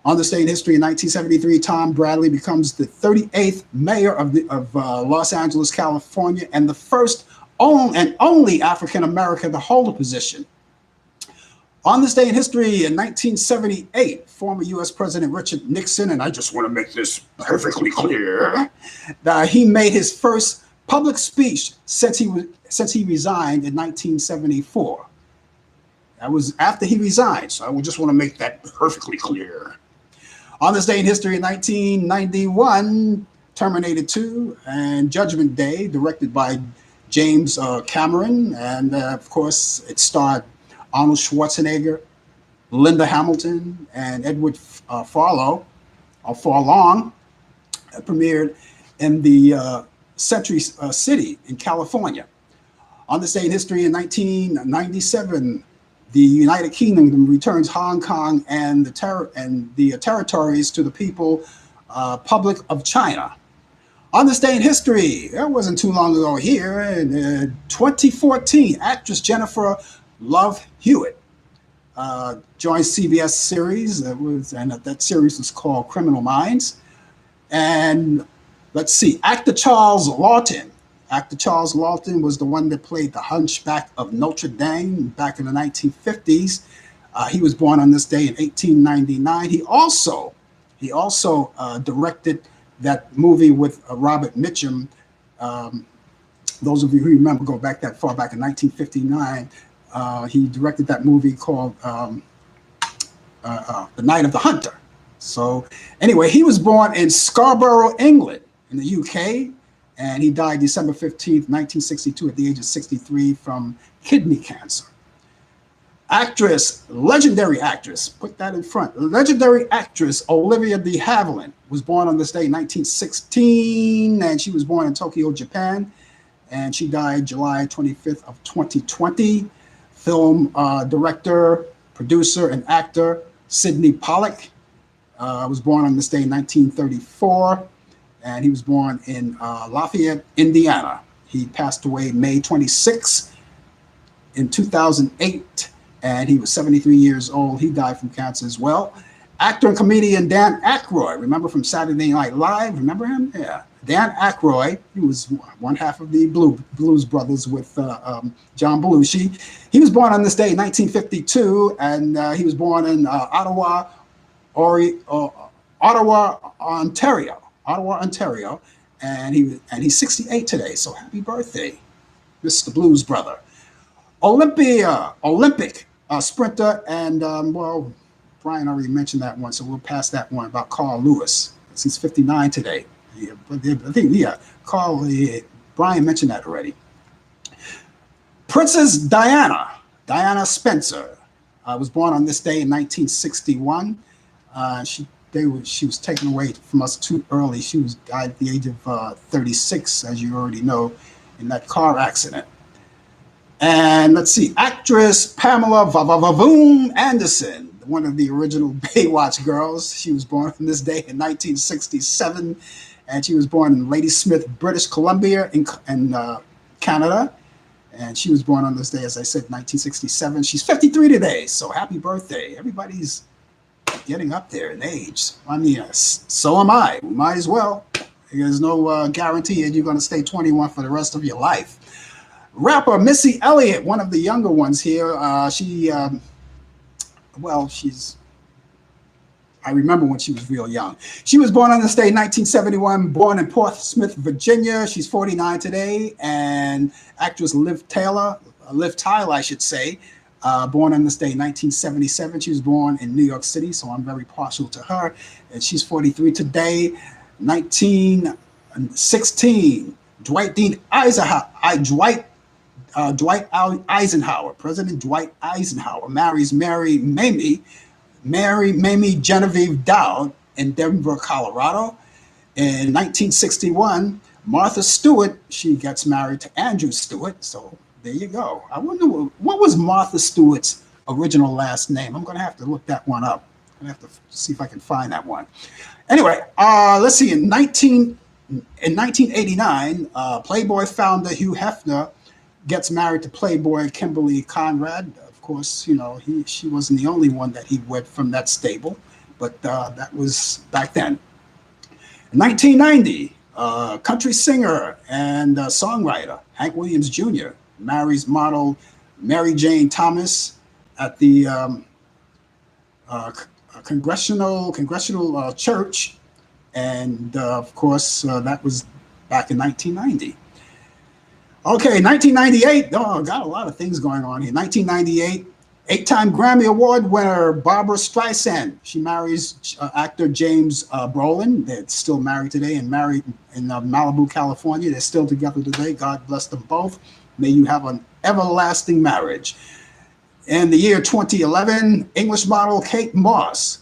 On this day in history, in 1973, Tom Bradley becomes the 38th mayor of Los Angeles, California, and the first and only African American to hold the position. On this day in history, in 1978, former U.S. President Richard Nixon, and I just want to make this perfectly clear, that he made his first public speech since he resigned in 1974. That was after he resigned, so I just want to make that perfectly clear. On this day in history, in 1991, Terminator 2 and Judgment Day, directed by James Cameron, and of course, it starred Arnold Schwarzenegger, Linda Hamilton, and Edward Furlong, premiered in the Century City in California. On this day in history, in 1997, the United Kingdom returns Hong Kong and the territories to the People Republic of China. On this day in history, that wasn't too long ago here, in 2014, actress Jennifer Love Hewitt joined CBS series, and that series was called Criminal Minds. And let's see, actor Charles Lawton. Actor Charles Lawton was the one that played the Hunchback of Notre Dame back in the 1950s. He was born on this day in 1899. He also directed that movie with Robert Mitchum. Those of you who remember, go back that far back in 1959. He directed that movie called The Night of the Hunter. So anyway, he was born in Scarborough, England, in the UK, and he died December 15th, 1962 at the age of 63 from kidney cancer. Legendary actress, put that in front. Legendary actress Olivia de Havilland was born on this day in 1916, and she was born in Tokyo, Japan, and she died July 25th of 2020. Film director, producer, and actor Sidney Pollack was born on this day in 1934, and he was born in Lafayette, Indiana. He passed away May 26 in 2008, and he was 73 years old. He died from cancer as well. Actor and comedian Dan Aykroyd, remember from Saturday Night Live? Remember him? Yeah. Dan Aykroyd, he was one half of the Blues Brothers with John Belushi. He was born on this day in 1952, and he was born in Ottawa, Ontario, and he's 68 today. So happy birthday, Mr. Blues Brother. Olympic sprinter, and well, Brian already mentioned that one, so we'll pass that one about Carl Lewis. He's 59 today. Yeah, I think, Brian mentioned that already. Princess Diana Spencer, was born on this day in 1961. She was taken away from us too early. She died at the age of 36, as you already know, in that car accident. And let's see, actress Pamela Vavoom Anderson, one of the original Baywatch girls. She was born on this day in 1967, and she was born in Ladysmith, British Columbia, in Canada. And she was born on this day, as I said, 1967. She's 53 today, so happy birthday. Everybody's getting up there in age. I mean, so am I. We might as well. There's no guarantee that you're going to stay 21 for the rest of your life. Rapper Missy Elliott, one of the younger ones here. She's I remember when she was real young. She was born on this day, 1971, born in Portsmouth, Virginia. She's 49 today. And actress Liv Tyler, I should say, born on this day, 1977. She was born in New York City, so I'm very partial to her. And she's 43 today. 1916, Dwight Eisenhower, President Dwight Eisenhower marries Mary Mamie Genevieve Dowd in Denver, Colorado. In 1961, Martha Stewart, she gets married to Andrew Stewart. So there you go. I wonder what was Martha Stewart's original last name. I'm going to have to look that one up. I'm going to have to see if I can find that one. Anyway, let's see. In 1989, Playboy founder Hugh Hefner gets married to Playboy Kimberly Conrad. Of course, she wasn't the only one that he wed from that stable, but that was back then. In 1990, country singer and songwriter Hank Williams Jr. marries model Mary Jane Thomas at the Congregational Church, and of course that was back in 1990. Okay, 1998. Oh, got a lot of things going on here. 1998, 8-time Grammy Award winner Barbara Streisand. She marries actor James Brolin. They're still married today and married in Malibu, California. They're still together today. God bless them both. May you have an everlasting marriage. In the year 2011, English model Kate Moss.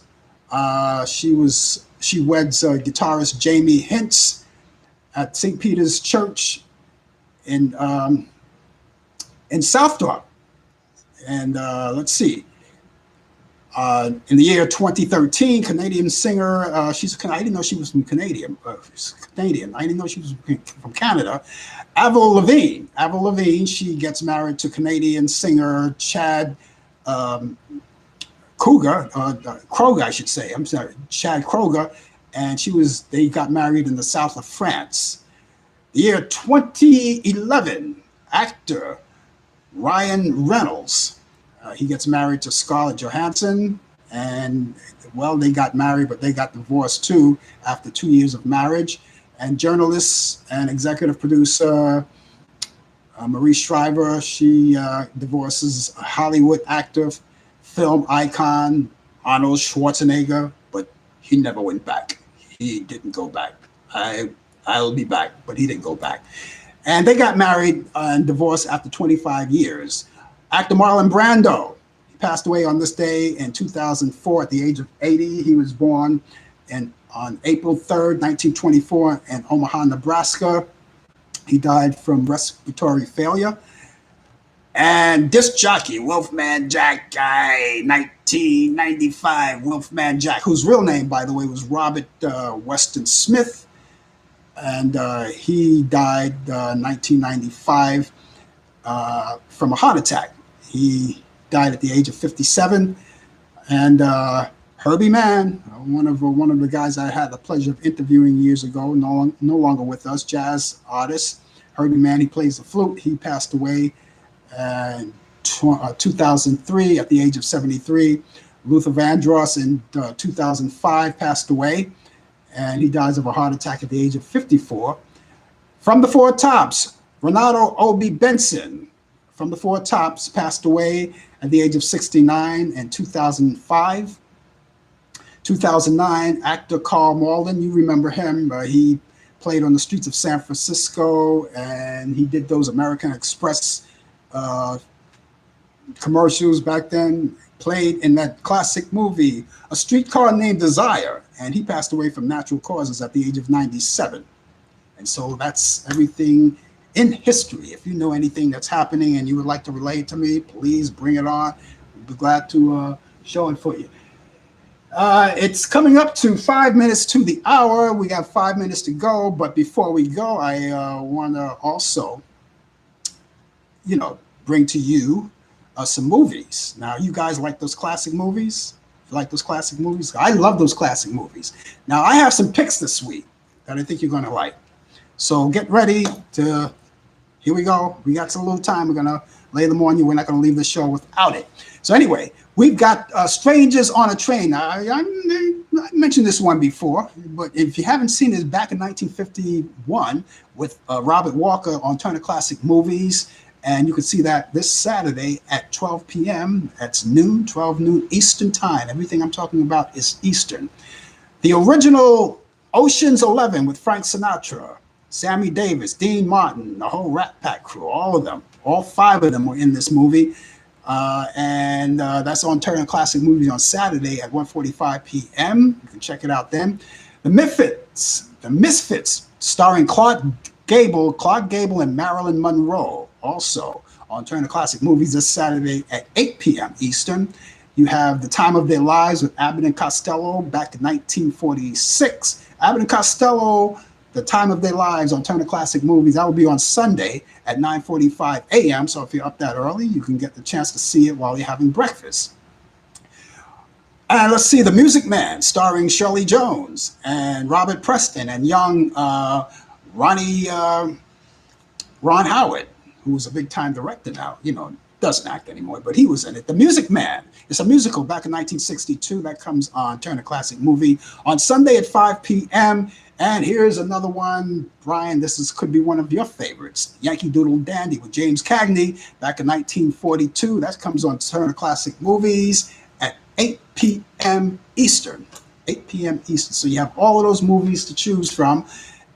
She weds guitarist Jamie Hintz at St. Peter's Church in South Dock. And let's see. In the year 2013, Canadian singer, I didn't know she was from Canadian. Canadian. I didn't know she was from Canada. Avril Lavigne, she gets married to Canadian singer Chad Kroger, I should say. I'm sorry, Chad Kroger. And they got married in the south of France. The year 2011, actor Ryan Reynolds. He gets married to Scarlett Johansson, and they got married, but they got divorced too after 2 years of marriage. And journalist and executive producer Marie Shriver, she divorces a Hollywood actor, film icon Arnold Schwarzenegger, but he never went back. He didn't go back. I'll be back, but he didn't go back. And they got married and divorced after 25 years. Actor Marlon Brando, he passed away on this day in 2004 at the age of 80. He was born on April 3rd, 1924 in Omaha, Nebraska. He died from respiratory failure. And disc jockey, Wolfman Jack guy, 1995, Wolfman Jack, whose real name, by the way, was Robert Weston Smith. And he died 1995 from a heart attack. He died at the age of 57. And Herbie Mann, one of the guys I had the pleasure of interviewing years ago, no longer with us, jazz artist. Herbie Mann, he plays the flute. He passed away in 2003 at the age of 73. Luther Vandross in 2005 passed away, and he dies of a heart attack at the age of 54. From the Four Tops, Renato Obi Benson from the Four Tops passed away at the age of 69 in 2005. 2009, actor Carl Malden, you remember him. He played on the streets of San Francisco, and he did those American Express commercials back then. Played in that classic movie, A Streetcar Named Desire, and he passed away from natural causes at the age of 97. And so that's everything in history. If you know anything that's happening and you would like to relate to me, please bring it on. We'd be glad to show it for you. It's coming up to 5 minutes to the hour. We got 5 minutes to go, but before we go, I want to also you know, bring to you some movies. Now, you guys like those classic movies? You like those classic movies? I love those classic movies. Now, I have some picks this week that I think you're going to like. So get ready to. Here we go. We got some little time. We're gonna lay them on you. We're not gonna leave the show without it. So anyway, we've got Strangers on a Train. Now, I mentioned this one before, but if you haven't seen it, back in 1951 with Robert Walker on Turner Classic Movies, and you can see that this Saturday at 12 p.m. That's noon, 12 noon Eastern Time. Everything I'm talking about is Eastern. The original Ocean's 11 with Frank Sinatra, Sammy Davis, Dean Martin, the whole Rat Pack crew, all of them, all five of them were in this movie. And that's on Turner Classic Movies on Saturday at 1:45 p.m. You can check it out then. The Misfits, starring Clark Gable and Marilyn Monroe, also on Turner Classic Movies this Saturday at 8 p.m. Eastern. You have The Time of Their Lives with Abbott and Costello back in 1946. Abbott and Costello, The Time of Their Lives on Turner Classic Movies. That will be on Sunday at 9:45 a.m. So if you're up that early, you can get the chance to see it while you're having breakfast. And let's see, The Music Man, starring Shirley Jones and Robert Preston and young Ron Howard, who's a big-time director now. You know, doesn't act anymore, but he was in it. The Music Man. It's a musical back in 1962 that comes on Turner Classic Movie on Sunday at 5 p.m. And here's another one, Brian. Could be one of your favorites. Yankee Doodle Dandy with James Cagney back in 1942. That comes on Turner Classic Movies at 8 p.m. Eastern. 8 p.m. Eastern. So you have all of those movies to choose from.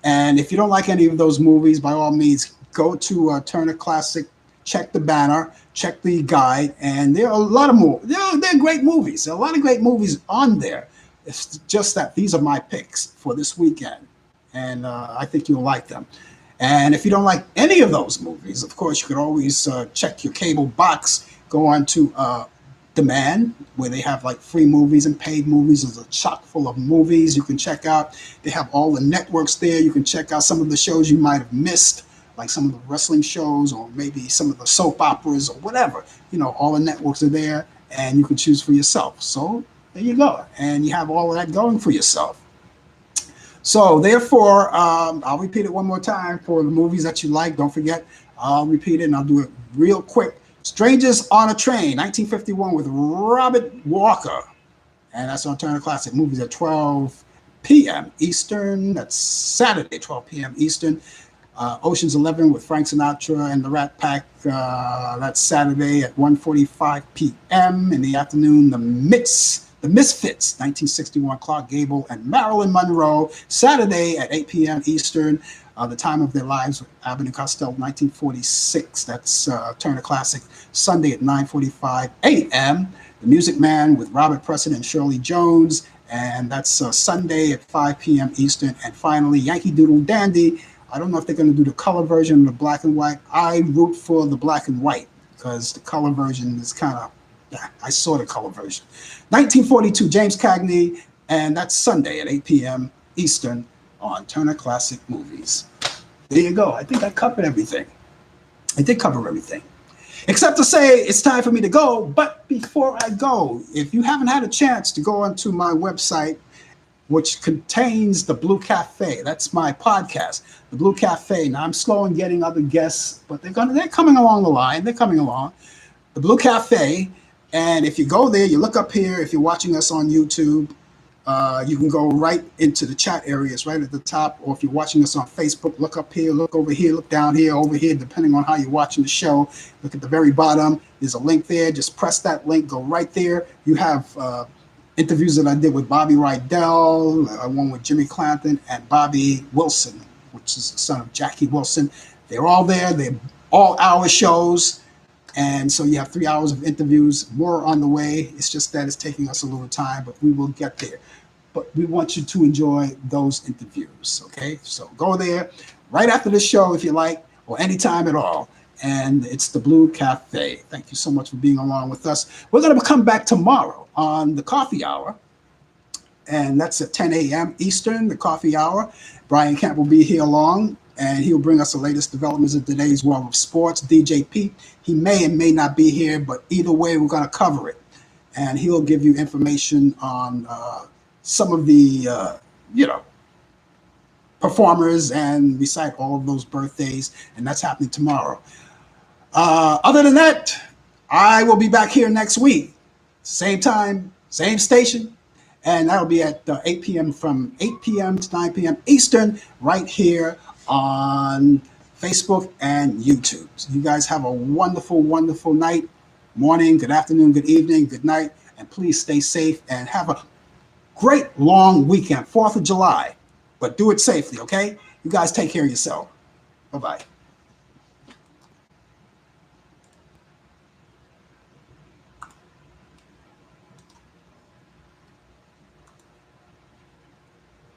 And if you don't like any of those movies, by all means, go to Turner Classic, check the banner, check the guide, and there are a lot of more. They're great movies. There are a lot of great movies on there. It's just that these are my picks for this weekend, and I think you'll like them. And if you don't like any of those movies, of course, you could always check your cable box, go on to Demand, where they have like free movies and paid movies. There's a chock full of movies you can check out. They have all the networks there. You can check out some of the shows you might have missed, like some of the wrestling shows or maybe some of the soap operas or whatever. You know, all the networks are there, and you can choose for yourself. So there you go. And you have all of that going for yourself. So therefore, I'll repeat it one more time for the movies that you like. Don't forget, I'll repeat it and I'll do it real quick. Strangers on a Train, 1951 with Robert Walker. And that's on Turner Classic Movies at 12 p.m. Eastern. That's Saturday, 12 p.m. Eastern. Ocean's 11 with Frank Sinatra and the Rat Pack. That's Saturday at 1:45 p.m. In the afternoon. The Misfits, 1961, Clark Gable and Marilyn Monroe. Saturday at 8 p.m. Eastern. The Time of Their Lives with Abbott and Costello, 1946. That's Turner Classic. Sunday at 9:45 a.m. The Music Man with Robert Preston and Shirley Jones. And that's Sunday at 5 p.m. Eastern. And finally, Yankee Doodle Dandy. I don't know if they're going to do the color version or the black and white. I root for the black and white because the color version is kind of, I saw the color version. 1942, James Cagney, and that's Sunday at 8 p.m. Eastern on Turner Classic Movies. There you go. I think I covered everything. I did cover everything. Except to say it's time for me to go. But before I go, if you haven't had a chance to go onto my website, which contains the Blue Cafe. That's my podcast, the Blue Cafe. Now I'm slow in getting other guests, but they're coming along the line. They're coming along. The Blue Cafe, and if you go there, you look up here. If you're watching us on YouTube, you can go right into the chat areas right at the top. Or if you're watching us on Facebook, look up here, look over here, look down here, over here, depending on how you're watching the show. Look at the very bottom. There's a link there. Just press that link. Go right there. You have interviews that I did with Bobby Rydell, one with Jimmy Clanton, and Bobby Wilson, which is the son of Jackie Wilson. They're all there. They're all hour shows. And so you have 3 hours of interviews, more on the way. It's just that it's taking us a little time, but we will get there. But we want you to enjoy those interviews, okay? So go there right after the show if you like, or anytime at all. And it's the Blue Cafe. Thank you so much for being along with us. We're going to come back tomorrow on the coffee hour, and that's at 10 a.m. Eastern, the coffee hour. Brian Kemp will be here along, and he'll bring us the latest developments in today's world of sports. DJ Pete, he may and may not be here, but either way, we're going to cover it. And he'll give you information on some of the, you know, performers and recite all of those birthdays, and that's happening tomorrow. Other than that, I will be back here next week, same time, same station, and that'll be at 8 p.m. from 8 p.m. to 9 p.m. Eastern, right here on Facebook and YouTube. So you guys have a wonderful, wonderful night, morning, good afternoon, good evening, good night, and please stay safe and have a great long weekend, 4th of July, but do it safely, okay? You guys take care of yourself. Bye-bye.